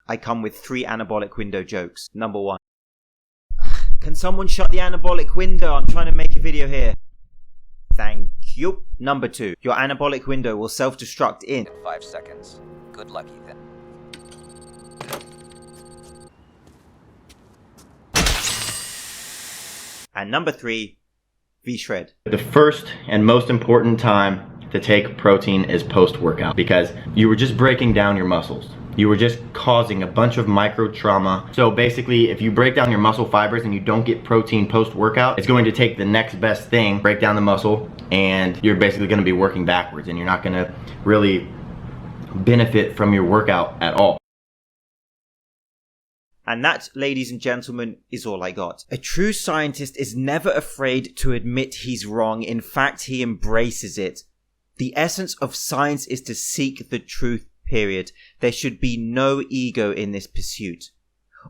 I come with 3 anabolic window jokes. Number 1. Can someone shut the anabolic window? I'm trying to make a video here. Thank you. Number 2. Your anabolic window will self-destruct in 5 seconds. Good luck, Ethan. And number 3. V-shred. The first and most important time to take protein is post-workout, because you were just breaking down your muscles. You were just causing a bunch of micro trauma. So basically, if you break down your muscle fibers and you don't get protein post-workout, it's going to take the next best thing, break down the muscle, and you're basically going to be working backwards, and you're not going to really benefit from your workout at all. And that, ladies and gentlemen, is all I got. A true scientist is never afraid to admit he's wrong. In fact, he embraces it. The essence of science is to seek the truth, period. There should be no ego in this pursuit.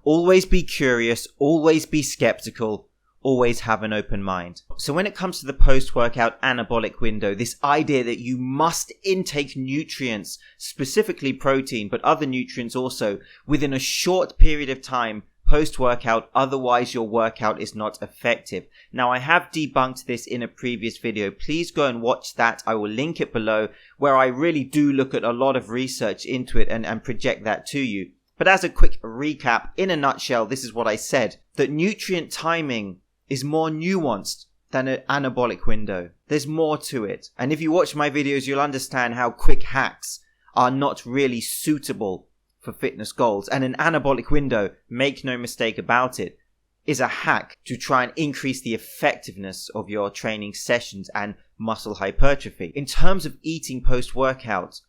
Always be curious, always be skeptical, always have an open mind. So when it comes to the post-workout anabolic window, this idea that you must intake nutrients, specifically protein, but other nutrients also, within a short period of time post-workout, otherwise your workout is not effective. Now, I have debunked this in a previous video. Please go and watch that. I will link it below, where I really do look at a lot of research into it and project that to you. But as a quick recap, in a nutshell, this is what I said, that nutrient timing is more nuanced than an anabolic window. There's more to it. And if you watch my videos, you'll understand how quick hacks are not really suitable for fitness goals. And an anabolic window, make no mistake about it, is a hack to try and increase the effectiveness of your training sessions and muscle hypertrophy. In terms of eating post-workout,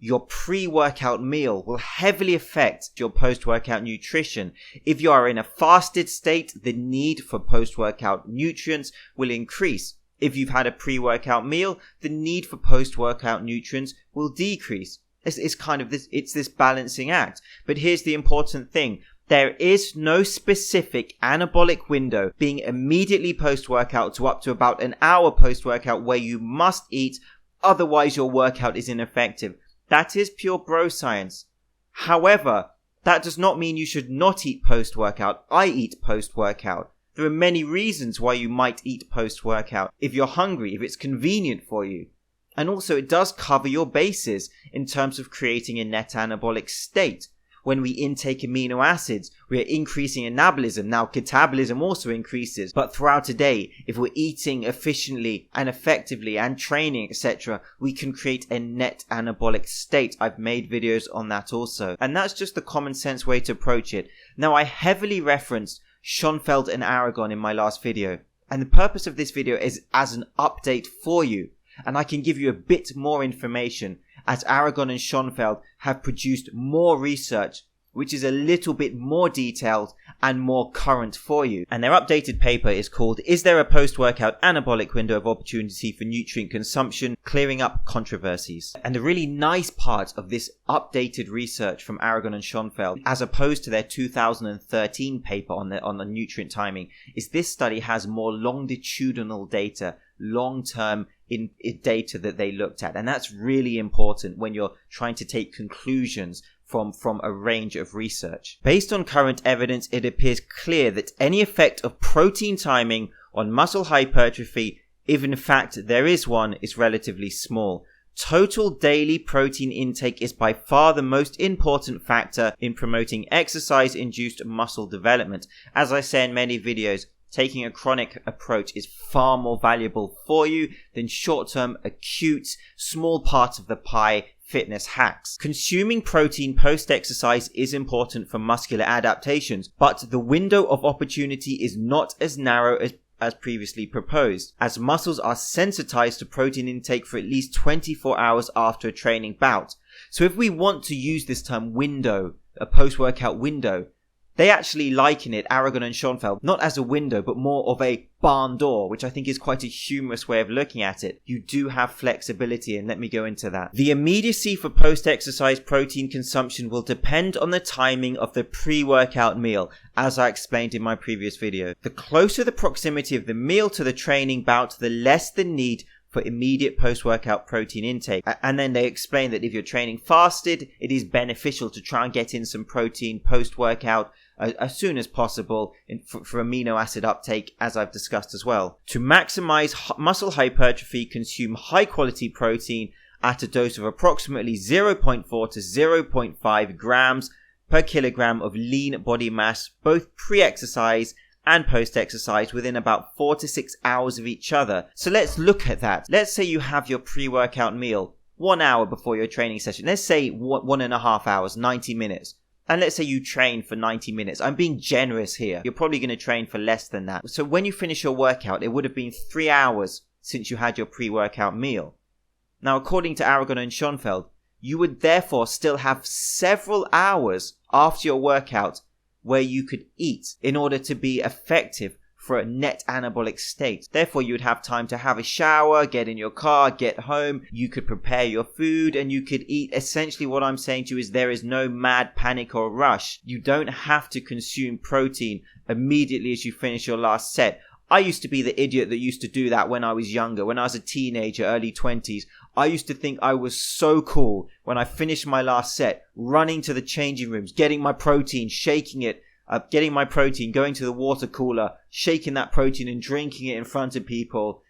your pre-workout meal will heavily affect your post-workout nutrition. If you are in a fasted state, the need for post-workout nutrients will increase. If you've had a pre-workout meal, the need for post-workout nutrients will decrease. It's kind of this, it's this balancing act. But here's the important thing. There is no specific anabolic window being immediately post-workout to up to about an hour post-workout where you must eat, otherwise your workout is ineffective. That is pure bro science. However, that does not mean you should not eat post-workout. I eat post-workout. There are many reasons why you might eat post-workout. If you're hungry, if it's convenient for you. And also it does cover your bases in terms of creating a net anabolic state. When we intake amino acids, we are increasing anabolism. Now, catabolism also increases. But throughout a day, if we're eating efficiently and effectively and training, etc., we can create a net anabolic state. I've made videos on that also. And that's just the common sense way to approach it. Now, I heavily referenced Schoenfeld and Aragon in my last video. And the purpose of this video is as an update for you. And I can give you a bit more information, as Aragon and Schoenfeld have produced more research which is a little bit more detailed and more current for you. And their updated paper is called "Is There a Post-Workout Anabolic Window of Opportunity for Nutrient Consumption? Clearing Up Controversies." And the really nice part of this updated research from Aragon and Schoenfeld, as opposed to their 2013 paper on the nutrient timing, is this study has more longitudinal data, long-term in data that they looked at. And that's really important when you're trying to take conclusions from a range of research. Based on current evidence, it appears clear that any effect of protein timing on muscle hypertrophy, if in fact there is one, is relatively small. Total daily protein intake is by far the most important factor in promoting exercise-induced muscle development. As I say in many videos, taking a chronic approach is far more valuable for you than short-term, acute, small part of the pie fitness hacks. Consuming protein post-exercise is important for muscular adaptations, but the window of opportunity is not as narrow as previously proposed, as muscles are sensitized to protein intake for at least 24 hours after a training bout. So if we want to use this term window, a post-workout window, they actually liken it, Aragon and Schoenfeld, not as a window, but more of a barn door, which I think is quite a humorous way of looking at it. You do have flexibility, and let me go into that. The immediacy for post-exercise protein consumption will depend on the timing of the pre-workout meal, as I explained in my previous video. The closer the proximity of the meal to the training bout, the less the need for immediate post-workout protein intake. And then they explain that if you're training fasted, it is beneficial to try and get in some protein post-workout as soon as possible for amino acid uptake, as I've discussed as well. To maximize muscle hypertrophy, consume high-quality protein at a dose of approximately 0.4 to 0.5 grams per kilogram of lean body mass, both pre-exercise and post-exercise, within about 4 to 6 hours of each other. So let's look at that. Let's say you have your pre-workout meal 1 hour before your training session. Let's say 1.5 hours, 90 minutes. And let's say you train for 90 minutes. I'm being generous here. You're probably going to train for less than that. So when you finish your workout, it would have been 3 hours since you had your pre-workout meal. Now, according to Aragon and Schoenfeld, you would therefore still have several hours after your workout where you could eat in order to be effective for a net anabolic state. Therefore, you would have time to have a shower, get in your car, get home, you could prepare your food, and you could eat. Essentially, what I'm saying to you is there is no mad panic or rush. You don't have to consume protein immediately as you finish your last set. I used to be the idiot that used to do that when I was younger, when I was a teenager, early 20s. I used to think I was so cool when I finished my last set, running to the changing rooms, getting my protein, shaking it, getting my protein, going to the water cooler, shaking that protein and drinking it in front of people,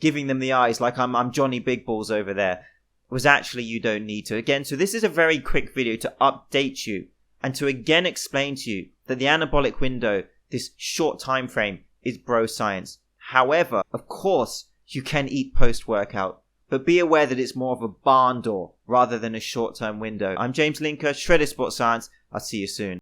giving them the eyes like I'm Johnny Big Balls over there. Was actually, you don't need to. Again, so this is a very quick video to update you and to again explain to you that the anabolic window, this short time frame, is bro science. However, of course, you can eat post-workout, but be aware that it's more of a barn door rather than a short-term window. I'm James Linker, Shredded Sports Science. I'll see you soon.